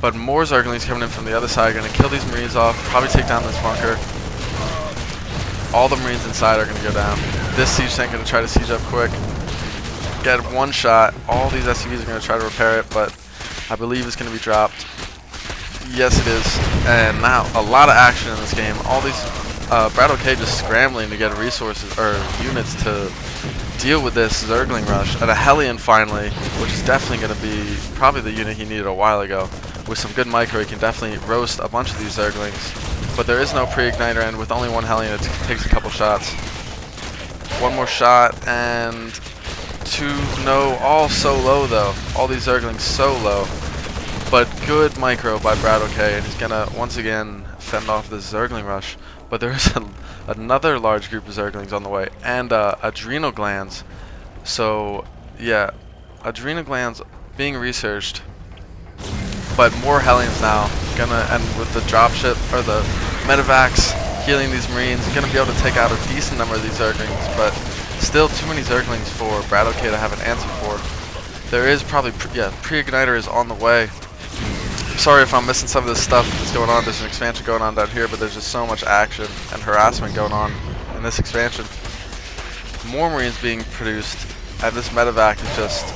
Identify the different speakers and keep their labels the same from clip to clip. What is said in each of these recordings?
Speaker 1: But more Zerglings coming in from the other side, going to kill these Marines off, probably take down this bunker. All the Marines inside are going to go down. This siege tank going to try to siege up quick. Get one shot. All these SCVs are going to try to repair it, but I believe it's going to be dropped. Yes, it is. And now a lot of action in this game. All these Bratok just scrambling to get resources or units to deal with this Zergling rush. And a Hellion finally, which is definitely going to be probably the unit he needed a while ago. With some good micro, he can definitely roast a bunch of these Zerglings. But there is no pre-igniter, and with only one Hellion, it takes a couple shots. One more shot, and two, no, all so low though. All these Zerglings so low. But good micro by Bratok, and he's gonna once again fend off this Zergling rush. But there's another large group of Zerglings on the way, and adrenal glands. So yeah, adrenal glands being researched. But more Hellions now, and with the dropship or the medevacs healing these Marines, gonna be able to take out a decent number of these Zerglings, but still too many Zerglings for Bratok to have an answer for. There is probably, pre-igniter is on the way. Sorry if I'm missing some of this stuff that's going on. There's an expansion going on down here, but there's just so much action and harassment going on in this expansion. More Marines being produced, and this medevac is just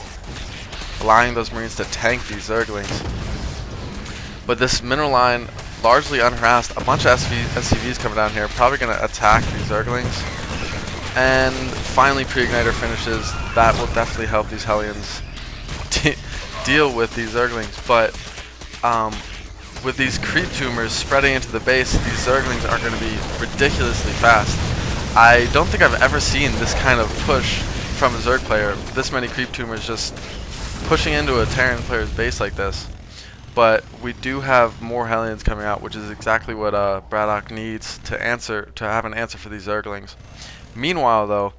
Speaker 1: allowing those Marines to tank these Zerglings. But this mineral line, largely unharassed, a bunch of SCVs coming down here, probably going to attack these Zerglings. And finally pre-igniter finishes. That will definitely help these Hellions deal with these Zerglings. But with these creep tumors spreading into the base, these Zerglings are going to be ridiculously fast. I don't think I've ever seen this kind of push from a Zerg player. This many creep tumors just pushing into a Terran player's base like this. But we do have more Hellions coming out, which is exactly what Bratok needs to have an answer for these Zerglings. Meanwhile, though,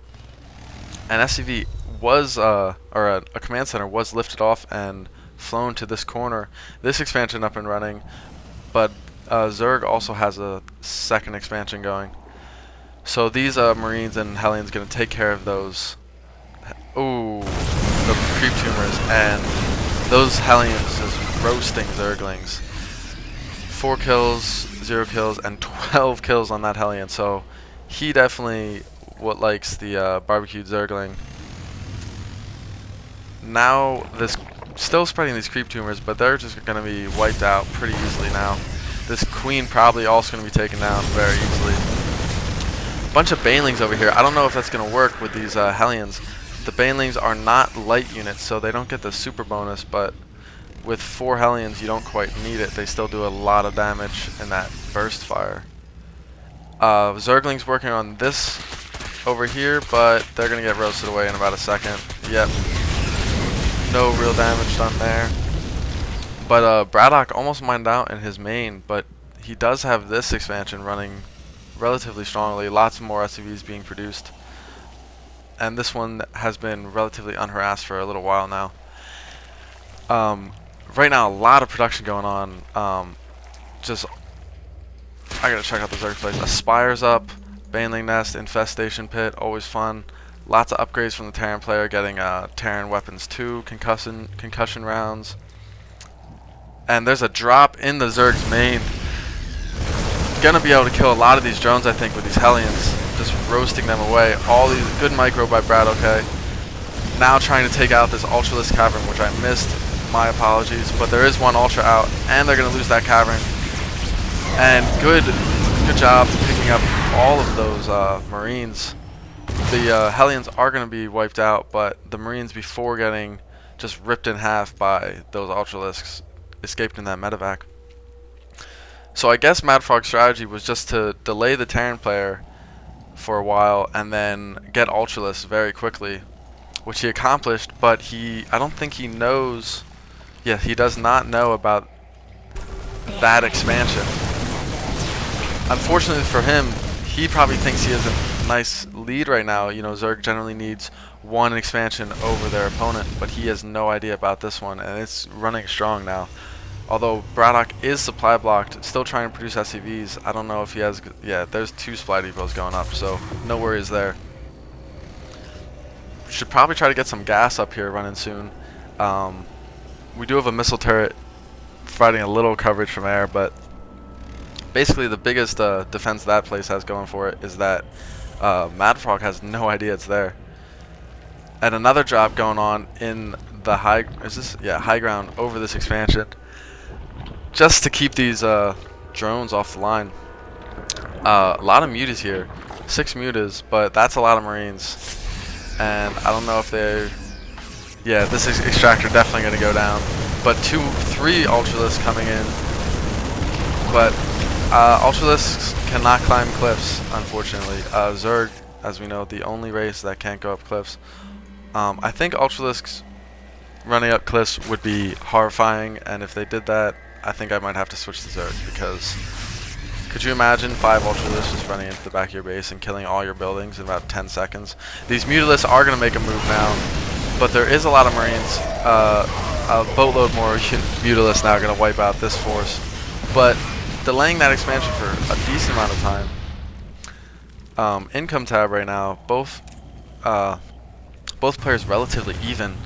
Speaker 1: an SCV was, or a command center was lifted off and flown to this corner. This expansion up and running, but Zerg also has a second expansion going. So these Marines and Hellions going to take care of those. Ooh, the creep tumors, and those Hellions just roasting Zerglings. 4 kills, 0 kills, and 12 kills on that Hellion. So he definitely likes the barbecued Zergling. Now this still spreading these creep tumors, but they're just going to be wiped out pretty easily now. This queen probably also going to be taken down very easily. Bunch of banelings over here. I don't know if that's going to work with these Hellions. The banelings are not light units, so they don't get the super bonus, but with 4 Hellions you don't quite need it. They still do a lot of damage in that burst fire. Zergling's working on this over here, but they're going to get roasted away in about a second. Yep. No real damage done there. But Bratok almost mined out in his main, but he does have this expansion running relatively strongly. Lots of more SCVs being produced. And this one has been relatively unharassed for a little while now. Right now, a lot of production going on. I gotta check out the Zerg place. Aspire's up, Baneling Nest, Infestation Pit, always fun. Lots of upgrades from the Terran player, getting Terran Weapons 2, concussion rounds. And there's a drop in the Zerg's main. Gonna be able to kill a lot of these drones, I think, with these Hellions. Just roasting them away. All these good micro by Bratok. Now trying to take out this Ultralisk Cavern, which I missed. My apologies, but there is one Ultra out, and they're gonna lose that cavern. And good job picking up all of those Marines. The Hellions are gonna be wiped out, but the Marines, before getting just ripped in half by those Ultralisks, escaped in that medevac. So I guess Madfrog's strategy was just to delay the Terran player for a while and then get Ultralisks very quickly, which he accomplished, but I don't think he knows. Yeah, he does not know about that expansion. Unfortunately for him, he probably thinks he has a nice lead right now. You know, Zerg generally needs one expansion over their opponent, but he has no idea about this one, and it's running strong now. Although Bratok is supply blocked, still trying to produce SCVs. I don't know if he has. Yeah, there's 2 supply depots going up, so no worries there. Should probably try to get some gas up here running soon. We do have a missile turret providing a little coverage from air, but basically the biggest defense that place has going for it is that Madfrog has no idea it's there. And another drop going on in the high ground over this expansion, just to keep these drones off the line. A lot of mutas here, 6 mutas, but that's a lot of Marines. And I don't know if they're, yeah, this extractor definitely going to go down. But 3 Ultralisks coming in, but Ultralisks cannot climb cliffs, unfortunately. Zerg, as we know, the only race that can't go up cliffs. I think Ultralisks running up cliffs would be horrifying, and if they did that, I think I might have to switch to Zerg, because could you imagine 5 Ultralisks just running into the back of your base and killing all your buildings in about 10 seconds? These Mutalisks are going to make a move now, but there is a lot of Marines. A boatload more Mutalisks now going to wipe out this force, but delaying that expansion for a decent amount of time. Income tab right now, both players relatively even,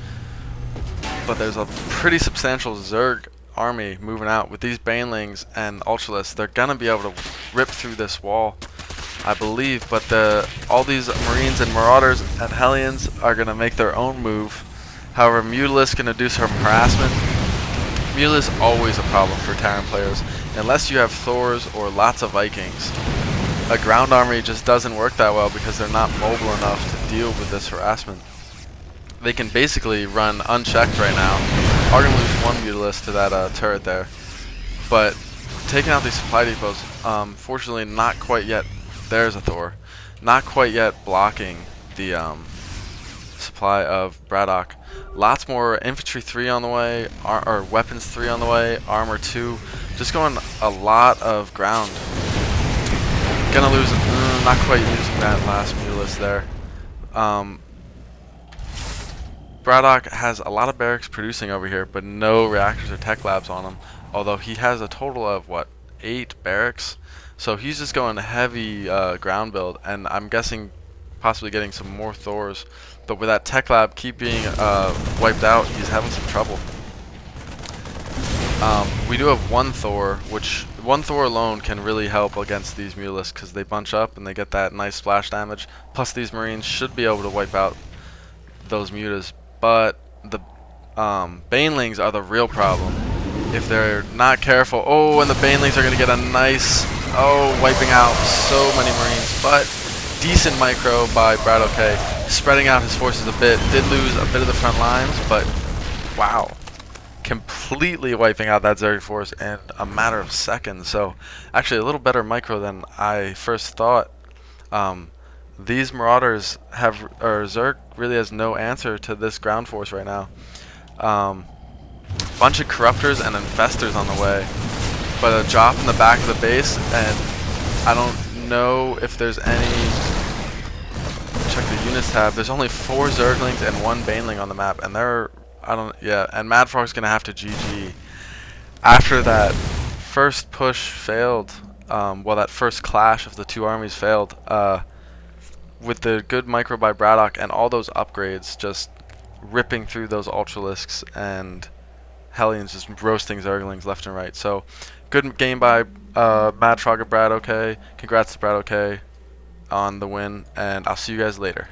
Speaker 1: but there's a pretty substantial Zerg army moving out with these Banelings and Ultralisks. They're gonna be able to rip through this wall, I believe, but all these Marines and Marauders and Hellions are gonna make their own move. However, Mutalisk gonna do some harassment. Mutalisk is always a problem for Terran players, unless you have Thors or lots of Vikings. A ground army just doesn't work that well because they're not mobile enough to deal with this harassment. They can basically run unchecked right now. Are going to lose 1 Mutalisk to that turret there. But taking out these supply depots, fortunately not quite yet. There's a Thor. Not quite yet blocking the supply of Bratok. Lots more infantry 3 on the way, or weapons 3 on the way, armor 2. Just going a lot of ground. Gonna lose, not quite using that last Mutalisk there. Bratok has a lot of barracks producing over here, but no reactors or tech labs on him. Although he has a total of, what, 8 barracks? So he's just going heavy ground build, and I'm guessing possibly getting some more Thors. But with that tech lab keep being wiped out, he's having some trouble. We do have 1 Thor, which 1 Thor alone can really help against these Mutalisks because they bunch up and they get that nice splash damage. Plus these Marines should be able to wipe out those mutas. But the Banelings are the real problem. If they're not careful, and the Banelings are going to get a nice, wiping out so many Marines. But decent micro by Bratok, spreading out his forces a bit. Did lose a bit of the front lines, but wow. Completely wiping out that Zerg force in a matter of seconds. So actually a little better micro than I first thought. These Marauders Zerg really has no answer to this ground force right now. Bunch of Corruptors and Infestors on the way, but a drop in the back of the base, and I don't know if there's any. Check the units tab. There's only 4 Zerglings and 1 Baneling on the map, and and Madfrog's gonna have to GG. After that first push failed, that first clash of the 2 armies failed, with the good micro by Bratok and all those upgrades just ripping through those Ultralisks and Hellions just roasting Zerglings left and right. So good game by Madfrog and Bratok. Congrats to Bratok on the win, and I'll see you guys later.